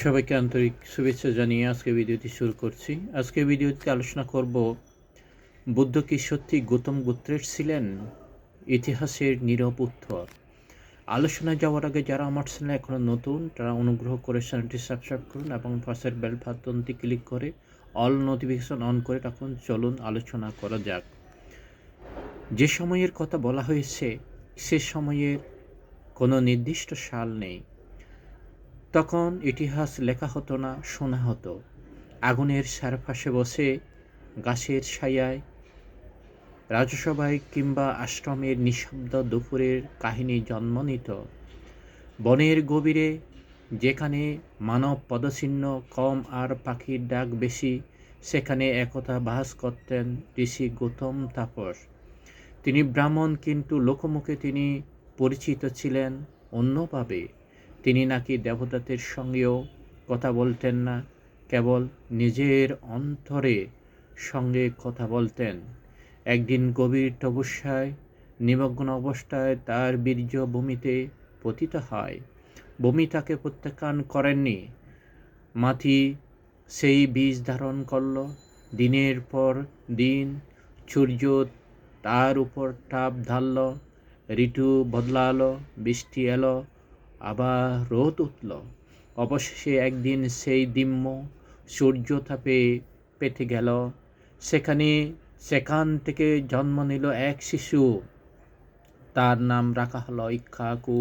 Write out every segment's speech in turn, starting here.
সবাইকে আন্তরিক শুভেচ্ছা জানিয়ে আজকে ভিডিওটি শুরু করছি। আজকে ভিডিওতে আলোচনা করব, বুদ্ধ কি সত্যি গৌতম গোত্রের ছিলেন? ইতিহাসের নীরব উত্তর। আলোচনায় যাওয়ার আগে যারা আমার চ্যানেলে এখনও নতুন, তারা অনুগ্রহ করে চ্যানেলটি সাবস্ক্রাইব করুন এবং পাশের বেল বাটনটি ক্লিক করে অল নোটিফিকেশন অন করে রাখুন। চলুন আলোচনা করা যাক। যে সময়ের কথা বলা হয়েছে, সে সময়ের কোনো নির্দিষ্ট সাল নেই। তখন ইতিহাস লেখা হতো না, শোনা হতো। আগুনের চারপাশে বসে, গাছের ছায়ায়, রাজসভায় কিংবা আশ্রমের নিঃশব্দ দুপুরের কাহিনী জন্ম নিত। বনের গভীরে, যেখানে মানব পদচিহ্ন কম আর পাখির ডাক বেশি, সেখানে একথা বাস করতেন ঋষি গৌতম তাপস। তিনি ব্রাহ্মণ, কিন্তু লোকমুখে তিনি পরিচিত ছিলেন অন্যভাবে। তিনি নাকি দেবতাদের সঙ্গেও কথা বলতেন না, কেবল নিজের অন্তরে সঙ্গে কথা বলতেন। একদিন গভীর তপস্যায় নিমগ্ন অবস্থায় তার বীর্য ভূমিতে পতিত হয়। ভূমি তাকে প্রত্যাখ্যান করেননি। মাটি সেই বীজ ধারণ করল। দিনের পর দিন সূর্য তার উপর তাপ ঢালল, ঋতু বদলালো, বৃষ্টি এলো, আবার রোদ উঠল। অবশেষে একদিন সেই দিম্য সূর্যতাপে পেতে গেল। সেখান থেকে জন্ম নিল এক শিশু। তার নাম রাখা হলো ইক্ষ্বাকু।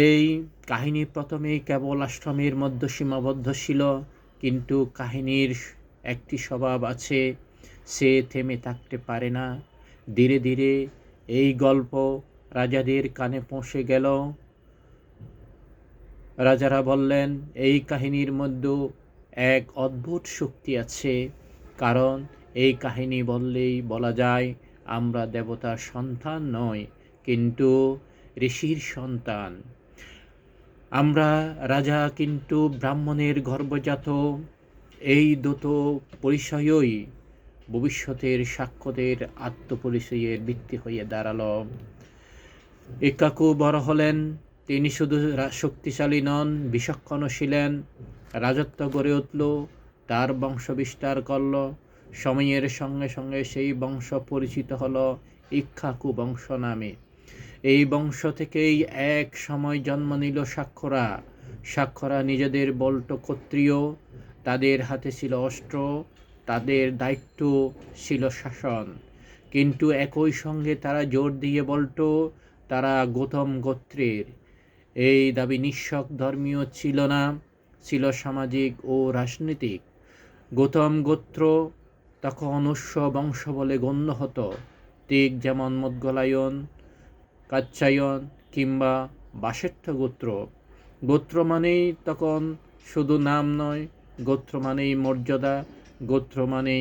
এই কাহিনী প্রথমে কেবল আশ্রমের মধ্যে সীমাবদ্ধ ছিল, কিন্তু কাহিনীর একটি স্বভাব আছে, সে থেমে থাকতে পারে না। ধীরে ধীরে এই গল্প রাজাদের কানে পৌঁছে গেল। রাজারা বললেন, এই কাহিনীর মধ্যে এক অদ্ভুত শক্তি আছে, কারণ এই কাহিনী বললেই বলা যায় আমরা দেবতার সন্তান নই, কিন্তু ঋষির সন্তান। আমরা রাজা, কিন্তু ব্রাহ্মণের গর্ভজাত। এই দুটো পরিচয়ই ভবিষ্যতের সাক্ষ্যদের আত্মপরিচয়ের ভিত্তি হয়ে দাঁড়ালো। ইক্ষ্বাকু বড় হলেন। তিনি শুধু শক্তিশালী নন, বিচক্ষণও ছিলেন। রাজত্ব গড়ে উঠল, তার বংশ বিস্তার করল। সময়ের সঙ্গে সঙ্গে সেই বংশ পরিচিত হলো ইক্ষ্বাকু বংশ নামে। এই বংশ থেকেই এক সময় জন্ম নিল শাক্যরা। শাক্যরা নিজেদের বলতো ক্ষত্রিয়, তাদের হাতে ছিল অস্ত্র, তাদের দায়িত্ব ছিল শাসন। কিন্তু একই সঙ্গে তারা জোর দিয়ে বলতো তারা গৌতম গোত্রের। এই দাবি নিছক ধর্মীয় ছিল না, ছিল সামাজিক ও রাজনৈতিক। গৌতম গোত্র তখন উৎস বংশ বলে গণ্য হতো, ঠিক যেমন মোদগলায়ন, কাচ্চায়ন কিংবা বাসেট্ঠ গোত্র। গোত্র মানেই তখন শুধু নাম নয়, গোত্র মানেই মর্যাদা। গোত্র মানে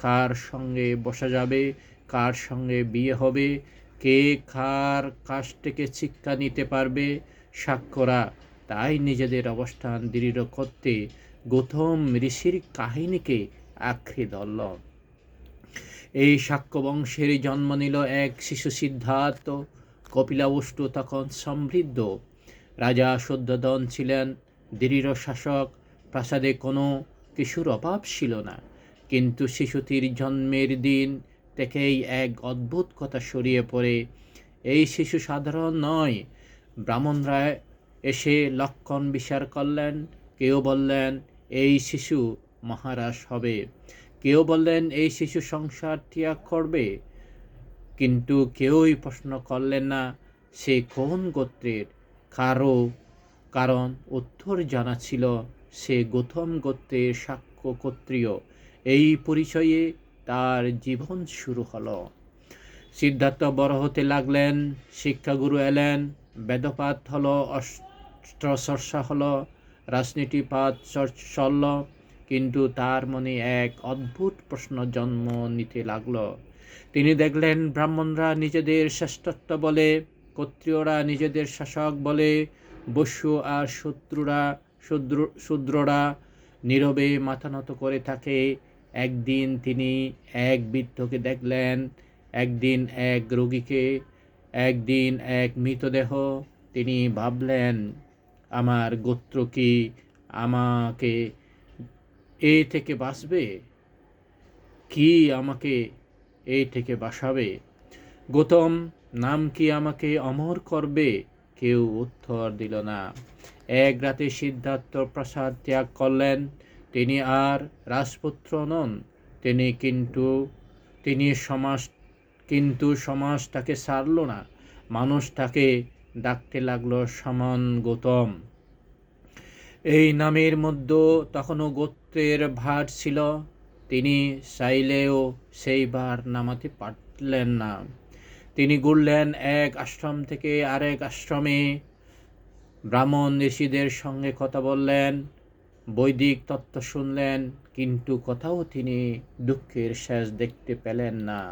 কার সঙ্গে বসা যাবে, কার সঙ্গে বিয়ে হবে, কে কার কাছ থেকে শিক্ষা নিতে পারবে। শাক্যরা তাই নিজেদের অবস্থান দৃঢ় করতে গৌতম ঋষির কাহিনীকে আঁকড়ে ধরল। এই শাক্য বংশের জন্ম নিল এক শিশু সিদ্ধার্থ। কপিলাবস্তু তখন সমৃদ্ধ। রাজা শুদ্ধোধন ছিলেন, দৃঢ় শাসক। প্রাসাদে কোনো কিছুর অভাব ছিল না। কিন্তু শিশুটির জন্মের দিন থেকেই এক অদ্ভুত কথা ছড়িয়ে পড়ে। এই শিশু সাধারণ নয়। ব্রাহ্মণরা এসে লক্ষণ বিচার করলেন। কেউ বললেন এই শিশু মহারাজ হবে, কেউ বললেন এই শিশু সংসার ত্যাগ করবে, কিন্তু কেউই প্রশ্ন করলেন না সে কোন গোত্রের। কারণ উত্তর জানা ছিল, সে গৌতম গোত্রের শাক্য ক্ষত্রিয়। এই পরিচয়ে তার জীবন শুরু হলো। সিদ্ধার্থ বড় হতে লাগলেন, শিক্ষাগুরু এলেন, বেদপাত হলো, অস্ত্রচর্চা হলো, রাজনীতিপাত চলল। কিন্তু তার মনে এক অদ্ভুত প্রশ্ন জন্ম নিতে লাগলো। তিনি দেখলেন ব্রাহ্মণরা নিজেদের শ্রেষ্ঠত্ব বলে, ক্ষত্রিয়রা নিজেদের শাসক বলে, বৈশ্য আর শূদ্ররা নীরবে মাথা নত করে থাকে। একদিন তিনি এক বৃদ্ধকে দেখলেন, একদিন এক রোগীকে, একদিন এক মৃতদেহ। তিনি ভাবলেন, আমার গোত্র কি আমাকে এই থেকে বাঁচবে? কি আমাকে এই থেকে বাঁচাবে? গৌতম নাম কি আমাকে অমর করবে? কেউ উত্তর দিল না। এক রাতে সিদ্ধার্থ প্রাসাদ ত্যাগ করলেন। তিনি আর রাজপুত্র নন, তিনি কিন্তু সমাজ তাকে ছাড়ল না। মানুষ তাকে ডাকতে লাগলো সমান গৌতম। এই নামের মধ্যে তখনও গোত্রের ভার ছিল। তিনি চাইলেও সেই ভার নামাতে পারলেন না। তিনি ঘুরলেন এক আশ্রম থেকে আরেক আশ্রমে, ব্রাহ্মণ ঋষিদের সঙ্গে কথা বললেন, বৈদিক তত্ত্ব শুনলেন, কিন্তু কোথাও তিনি দুঃখের শেষ দেখতে পেলেন না।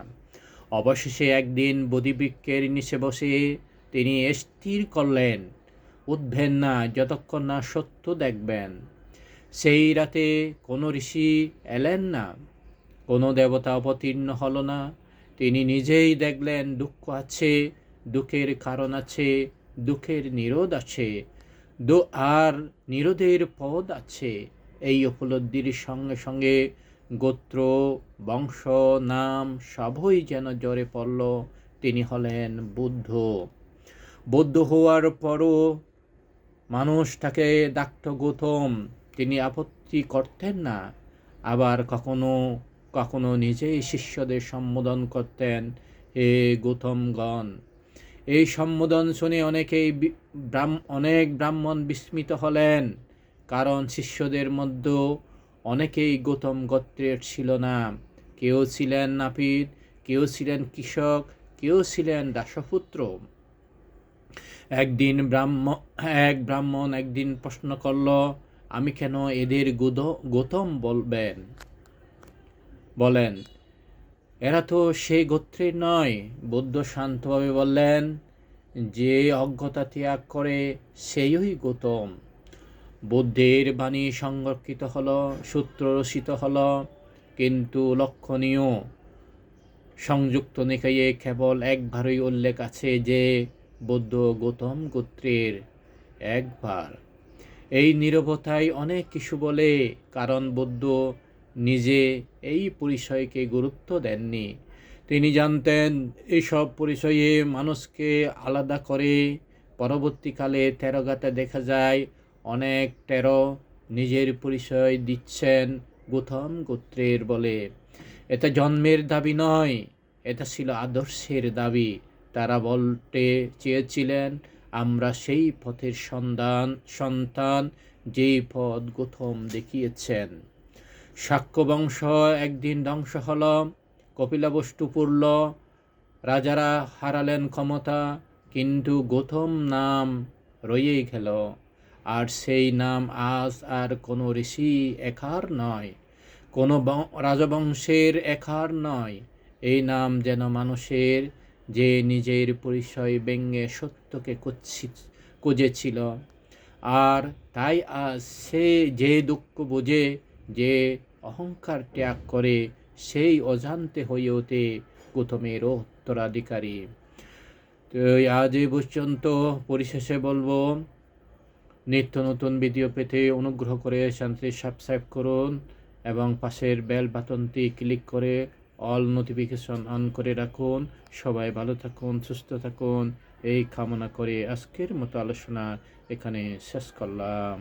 অবশেষে একদিন বোধিবৃক্ষের নিচে বসে তিনি স্থির করলেন, উঠবেন না যতক্ষণ না সত্য দেখবেন। সেই রাতে কোনো ঋষি এলেন না, কোনো দেবতা অবতীর্ণ হলো না। তিনি নিজেই দেখলেন দুঃখ আছে, দুঃখের কারণ আছে, দুঃখের নিরোধ আছে, আর নিরোধের পদ আছে। এই উপলব্ধির সঙ্গে সঙ্গে গোত্র, বংশ, নাম সবই যেন জ্বরে পড়ল। তিনি হলেন বুদ্ধ। বুদ্ধ হওয়ার পরও মানুষ তাকে ডাকত গৌতম। তিনি আপত্তি করতেন না। আবার কখনো কখনো নিজেই শিষ্যদের সম্বোধন করতেন, হে গৌতমগণ। এই সম্বোধন শুনে অনেক ব্রাহ্মণ বিস্মিত হলেন, কারণ শিষ্যদের মধ্যে অনেকেই গৌতম গোত্রের ছিল না। কেউ ছিলেন নাপিত, কেউ ছিলেন কৃষক, কেউ ছিলেন দাসপুত্র। এক ব্রাহ্মণ একদিন প্রশ্ন করল, আমি কেন এদের গৌতম বলেন? এরা তো সেই গোত্রের নয়। বুদ্ধ শান্তভাবে বললেন, যে অজ্ঞতা ত্যাগ করে সেই গৌতম। বুদ্ধের বাণী সংরক্ষিত হলো, সূত্র রচিত হলো, কিন্তু লক্ষণীয়, সংযুক্ত নিকায়ে কেবল একবারই উল্লেখ আছে যে বুদ্ধ গৌতম গোত্রের একবার। এই নীরবতায় অনেক কিছু বলে, কারণ বুদ্ধ নিজে এই পরিচয়কে গুরুত্ব দেননি। তিনি জানতেন এইসব পরিচয়ে মানুষকে আলাদা করে। পরবর্তীকালে তেরোগাতে দেখা যায় অনেক নিজের পরিচয় দিচ্ছেন গৌতম গোত্রের বলে। এটা জন্মের দাবি নয়, এটা ছিল আদর্শের দাবি। তারা বলতে চেয়েছিলেন, আমরা সেই পথের সন্তান যেই পথ গৌতম দেখিয়েছেন। শাক্য বংশ একদিন ধ্বংস হল, কপিলাবস্তু পড়ল, রাজারা হারালেন ক্ষমতা, কিন্তু গৌতম নাম রয়েই গেল। আর সেই নাম আজ আর কোনো ঋষি একার নয়, কোনো রাজবংশের একার নয়। এই নাম যেন মানুষের, যে নিজের পরিচয় ব্যঙ্গে সত্যকে খুঁজেছিল। আর তাই আজ সে যে দুঃখ বোঝে, যে অহংকার ত্যাগ করে, সেই অজান্তে হয়ে ওঠে গৌতমের উত্তরাধিকারী। তো আজ এই পর্যন্ত। পরিশেষে বলবো, নিত্য নতুন ভিডিও পেতে অনুগ্রহ করে চ্যানেলটি সাবস্ক্রাইব করুন এবং পাশের বেল বাটনটি ক্লিক করে অল নোটিফিকেশন অন করে রাখুন। সবাই ভালো থাকুন, সুস্থ থাকুন, এই কামনা করে আজকের মতো আলোচনা এখানে শেষ করলাম।